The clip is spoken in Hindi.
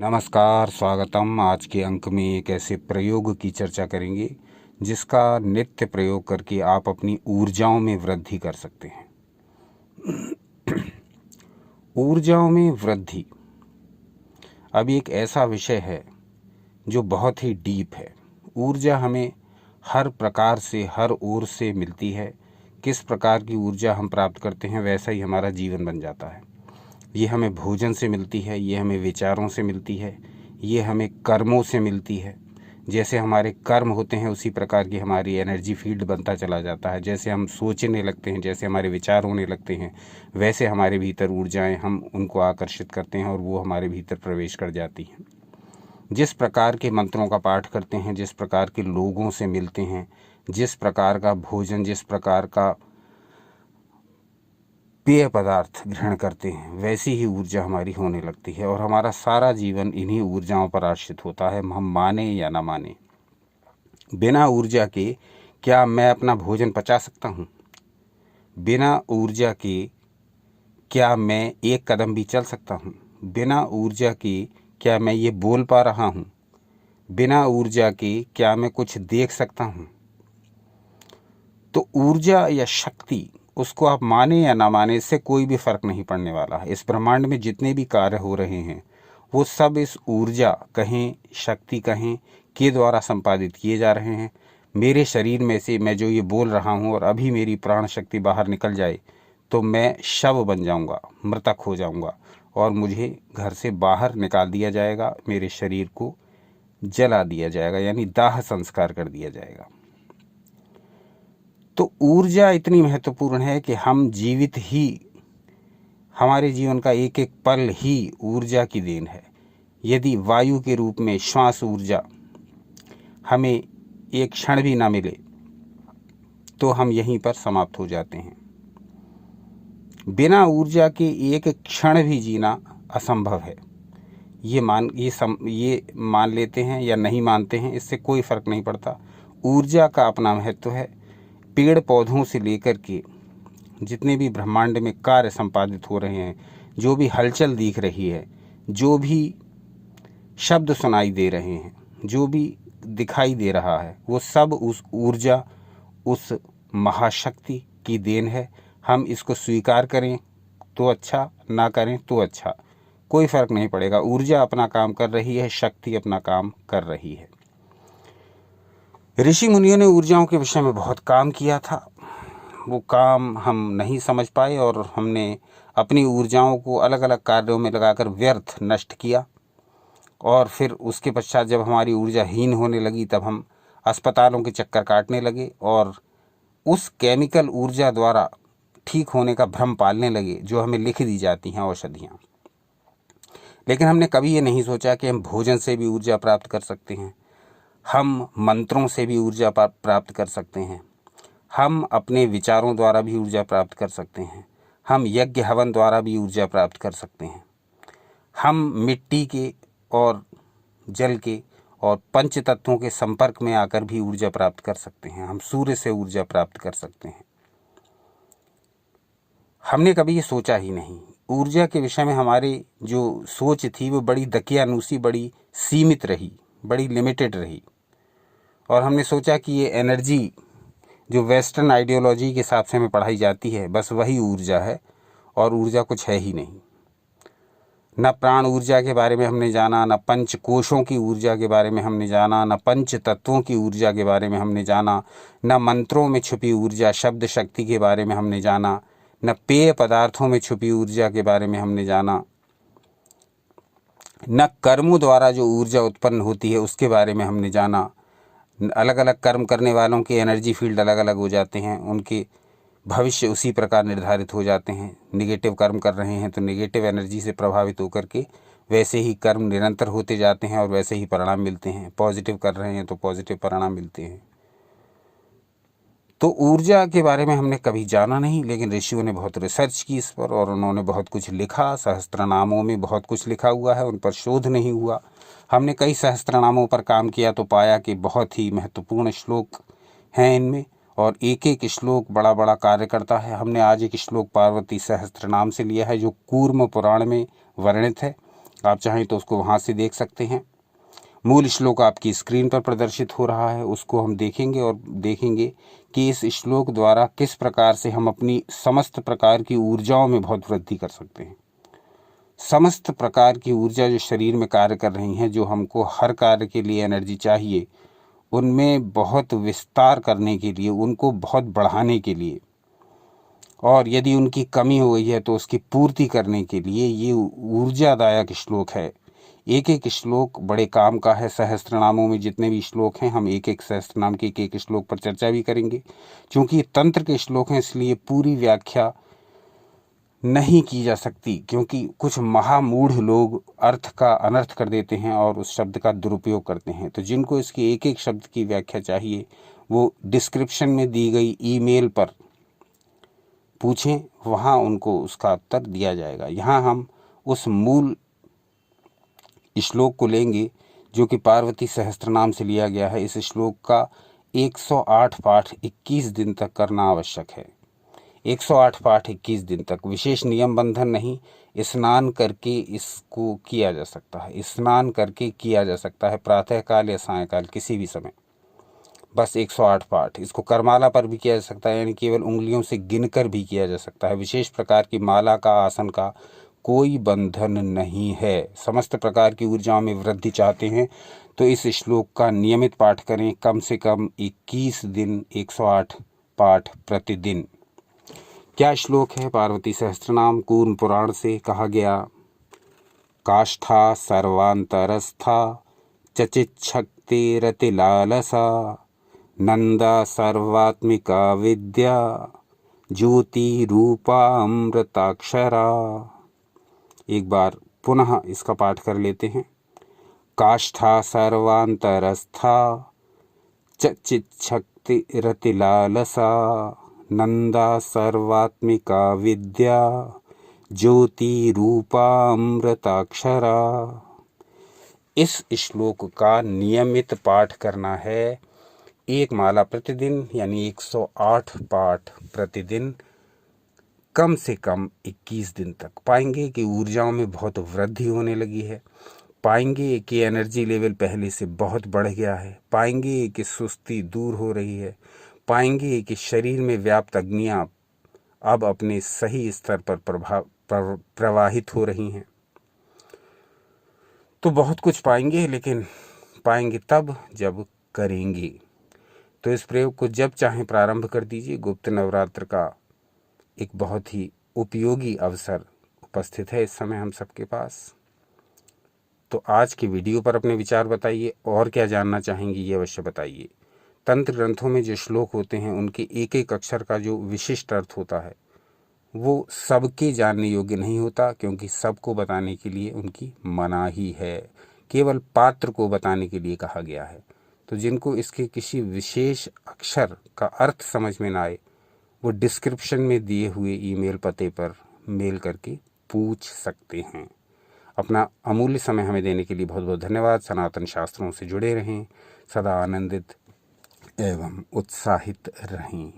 नमस्कार, स्वागतम। आज के अंक में एक ऐसे प्रयोग की चर्चा करेंगे जिसका नित्य प्रयोग करके आप अपनी ऊर्जाओं में वृद्धि कर सकते हैं। ऊर्जाओं में वृद्धि अब एक ऐसा विषय है जो बहुत ही डीप है। ऊर्जा हमें हर प्रकार से, हर ओर से मिलती है। किस प्रकार की ऊर्जा हम प्राप्त करते हैं वैसा ही हमारा जीवन बन जाता है। ये हमें भोजन से मिलती है, ये हमें विचारों से मिलती है, ये हमें कर्मों से मिलती है। जैसे हमारे कर्म होते हैं उसी प्रकार की हमारी एनर्जी फील्ड बनता चला जाता है। जैसे हम सोचने लगते हैं, जैसे हमारे विचार होने लगते हैं, वैसे हमारे भीतर ऊर्जाएं, हम उनको आकर्षित करते हैं और वो हमारे भीतर प्रवेश कर जाती हैं। जिस प्रकार के मंत्रों का पाठ करते हैं, जिस प्रकार के लोगों से मिलते हैं, जिस प्रकार का भोजन, जिस प्रकार का पेय पदार्थ ग्रहण करते हैं, वैसी ही ऊर्जा हमारी होने लगती है और हमारा सारा जीवन इन्हीं ऊर्जाओं पर आश्रित होता है, हम माने या ना माने। बिना ऊर्जा के क्या मैं अपना भोजन पचा सकता हूँ? बिना ऊर्जा के क्या मैं एक कदम भी चल सकता हूँ? बिना ऊर्जा के क्या मैं ये बोल पा रहा हूँ? बिना ऊर्जा के क्या मैं कुछ देख सकता हूँ? तो ऊर्जा या शक्ति, उसको आप माने या ना माने, इससे कोई भी फर्क नहीं पड़ने वाला है। इस ब्रह्मांड में जितने भी कार्य हो रहे हैं वो सब इस ऊर्जा कहें, शक्ति कहें, के द्वारा संपादित किए जा रहे हैं। मेरे शरीर में से मैं जो ये बोल रहा हूँ और अभी मेरी प्राण शक्ति बाहर निकल जाए तो मैं शव बन जाऊँगा, मृतक हो जाऊँगा और मुझे घर से बाहर निकाल दिया जाएगा, मेरे शरीर को जला दिया जाएगा, यानी दाह संस्कार कर दिया जाएगा। तो ऊर्जा इतनी महत्वपूर्ण है कि हम जीवित ही, हमारे जीवन का एक एक पल ही ऊर्जा की देन है। यदि वायु के रूप में श्वास ऊर्जा हमें एक क्षण भी ना मिले तो हम यहीं पर समाप्त हो जाते हैं। बिना ऊर्जा के एक क्षण भी जीना असंभव है। ये मान लेते हैं या नहीं मानते हैं, इससे कोई फर्क नहीं पड़ता। ऊर्जा का अपना महत्व है। पेड़ पौधों से लेकर के जितने भी ब्रह्मांड में कार्य संपादित हो रहे हैं, जो भी हलचल दिख रही है, जो भी शब्द सुनाई दे रहे हैं, जो भी दिखाई दे रहा है, वो सब उस ऊर्जा, उस महाशक्ति की देन है। हम इसको स्वीकार करें तो अच्छा, ना करें तो अच्छा, कोई फर्क नहीं पड़ेगा। ऊर्जा अपना काम कर रही है, शक्ति अपना काम कर रही है। ऋषि मुनियों ने ऊर्जाओं के विषय में बहुत काम किया था। वो काम हम नहीं समझ पाए और हमने अपनी ऊर्जाओं को अलग अलग कार्यों में लगाकर व्यर्थ नष्ट किया। और फिर उसके पश्चात जब हमारी ऊर्जा हीन होने लगी तब हम अस्पतालों के चक्कर काटने लगे और उस केमिकल ऊर्जा द्वारा ठीक होने का भ्रम पालने लगे जो हमें लिख दी जाती हैं औषधियाँ। लेकिन हमने कभी ये नहीं सोचा कि हम भोजन से भी ऊर्जा प्राप्त कर सकते हैं, हम मंत्रों से भी ऊर्जा प्राप्त कर सकते हैं, हम अपने विचारों द्वारा भी ऊर्जा प्राप्त कर सकते हैं, हम यज्ञ हवन द्वारा भी ऊर्जा प्राप्त कर सकते हैं, हम मिट्टी के और जल के और पंच तत्वों के संपर्क में आकर भी ऊर्जा प्राप्त कर सकते हैं, हम सूर्य से ऊर्जा प्राप्त कर सकते हैं। हमने कभी ये सोचा ही नहीं। ऊर्जा के विषय में हमारी जो सोच थी वो बड़ी दकियानूसी, बड़ी सीमित रही, बड़ी लिमिटेड रही। और हमने सोचा कि ये एनर्जी जो वेस्टर्न आइडियोलॉजी के हिसाब से हमें पढ़ाई जाती है, बस वही ऊर्जा है और ऊर्जा कुछ है ही नहीं। न प्राण ऊर्जा के बारे में हमने जाना, न पंच कोशों की ऊर्जा के बारे में हमने जाना, न पंच तत्वों की ऊर्जा के बारे में हमने जाना, न मंत्रों में छुपी ऊर्जा, शब्द शक्ति के बारे में हमने जाना, न पेय पदार्थों में छुपी ऊर्जा के बारे में हमने जाना, न कर्मों द्वारा जो ऊर्जा उत्पन्न होती है उसके बारे में हमने जाना। अलग अलग कर्म करने वालों के एनर्जी फील्ड अलग अलग हो जाते हैं, उनके भविष्य उसी प्रकार निर्धारित हो जाते हैं। निगेटिव कर्म कर रहे हैं तो निगेटिव एनर्जी से प्रभावित होकर के वैसे ही कर्म निरंतर होते जाते हैं और वैसे ही परिणाम मिलते हैं। पॉजिटिव कर रहे हैं तो पॉजिटिव परिणाम मिलते हैं। तो ऊर्जा के बारे में हमने कभी जाना नहीं, लेकिन ऋषियों ने बहुत रिसर्च की इस पर और उन्होंने बहुत कुछ लिखा। सहस्त्रनामों में बहुत कुछ लिखा हुआ है, उन पर शोध नहीं हुआ। हमने कई सहस्त्रनामों पर काम किया तो पाया कि बहुत ही महत्वपूर्ण श्लोक हैं इनमें और एक एक श्लोक बड़ा बड़ा कार्य करता है। हमने आज एक श्लोक पार्वती सहस्त्रनाम से लिया है जो कूर्म पुराण में वर्णित है। आप चाहें तो उसको वहाँ से देख सकते हैं। मूल श्लोक आपकी स्क्रीन पर प्रदर्शित हो रहा है, उसको हम देखेंगे और देखेंगे कि इस श्लोक द्वारा किस प्रकार से हम अपनी समस्त प्रकार की ऊर्जाओं में बहुत वृद्धि कर सकते हैं। समस्त प्रकार की ऊर्जा जो शरीर में कार्य कर रही हैं, जो हमको हर कार्य के लिए एनर्जी चाहिए, उनमें बहुत विस्तार करने के लिए, उनको बहुत बढ़ाने के लिए, और यदि उनकी कमी हो गई है तो उसकी पूर्ति करने के लिए ये ऊर्जादायक श्लोक है। एक एक श्लोक बड़े काम का है। सहस्त्रनामों में जितने भी श्लोक हैं, हम एक एक सहस्त्रनाम के एक श्लोक पर चर्चा भी करेंगे। क्योंकि ये तंत्र के श्लोक हैं, इसलिए पूरी व्याख्या नहीं की जा सकती, क्योंकि कुछ महामूढ़ लोग अर्थ का अनर्थ कर देते हैं और उस शब्द का दुरुपयोग करते हैं। तो जिनको इसके एक एक शब्द की व्याख्या चाहिए, वो डिस्क्रिप्शन में दी गई ईमेल पर पूछें, वहाँ उनको उसका उत्तर दिया जाएगा। यहाँ हम उस मूल श्लोक को लेंगे जो कि पार्वती सहस्त्रनाम से लिया गया है। इस श्लोक का 108 पाठ 21 दिन तक करना आवश्यक है। 108 पाठ 21 दिन तक, विशेष नियम बंधन नहीं। स्नान करके इसको किया जा सकता है, स्नान करके किया जा सकता है, प्रातःकाल या सायंकाल किसी भी समय। बस 108 पाठ। इसको करमाला पर भी किया जा सकता है, यानी केवल उंगलियों से गिनकर भी किया जा सकता है। विशेष प्रकार की माला का, आसन का कोई बंधन नहीं है। समस्त प्रकार की ऊर्जाओं में वृद्धि चाहते हैं तो इस श्लोक का नियमित पाठ करें, कम से कम 21 दिन 108 पाठ प्रतिदिन। क्या श्लोक है? पार्वती सहस्त्रनाम कूर्म पुराण से कहा गया, काष्ठा सर्वांतरस्था चचिच्छक्तिरतिलालसा नंदा सर्वात्मिका विद्या ज्योति रूपा अमृताक्षरा। एक बार पुनः इसका पाठ कर लेते हैं। काष्ठा सर्वांतरस्था चचिच्छक्तिरतिलालसा नंदा सर्वात्मिका विद्या ज्योति रूपा अमृताक्षरा। इस श्लोक का नियमित पाठ करना है, एक माला प्रतिदिन, यानी 108 पाठ प्रतिदिन, कम से कम 21 दिन तक। पाएंगे कि ऊर्जाओं में बहुत वृद्धि होने लगी है, पाएंगे कि एनर्जी लेवल पहले से बहुत बढ़ गया है, पाएंगे कि सुस्ती दूर हो रही है, पाएंगे कि शरीर में व्याप्त अग्नियां अब अपने सही स्तर पर प्रवाहित हो रही हैं। तो बहुत कुछ पाएंगे, लेकिन पाएंगे तब जब करेंगे। तो इस प्रयोग को जब चाहें प्रारंभ कर दीजिए। गुप्त नवरात्र का एक बहुत ही उपयोगी अवसर उपस्थित है इस समय हम सबके पास। तो आज की वीडियो पर अपने विचार बताइए, और क्या जानना चाहेंगे ये अवश्य बताइए। तंत्र ग्रंथों में जो श्लोक होते हैं, उनके एक एक अक्षर का जो विशिष्ट अर्थ होता है, वो सबके जानने योग्य नहीं होता, क्योंकि सबको बताने के लिए उनकी मनाही है। केवल पात्र को बताने के लिए कहा गया है। तो जिनको इसके किसी विशेष अक्षर का अर्थ समझ में ना आए, वो डिस्क्रिप्शन में दिए हुए ईमेल पते पर मेल करके पूछ सकते हैं। अपना अमूल्य समय हमें देने के लिए बहुत बहुत धन्यवाद। सनातन शास्त्रों से जुड़े रहें, सदा आनंदित एवं उत्साहित रहें।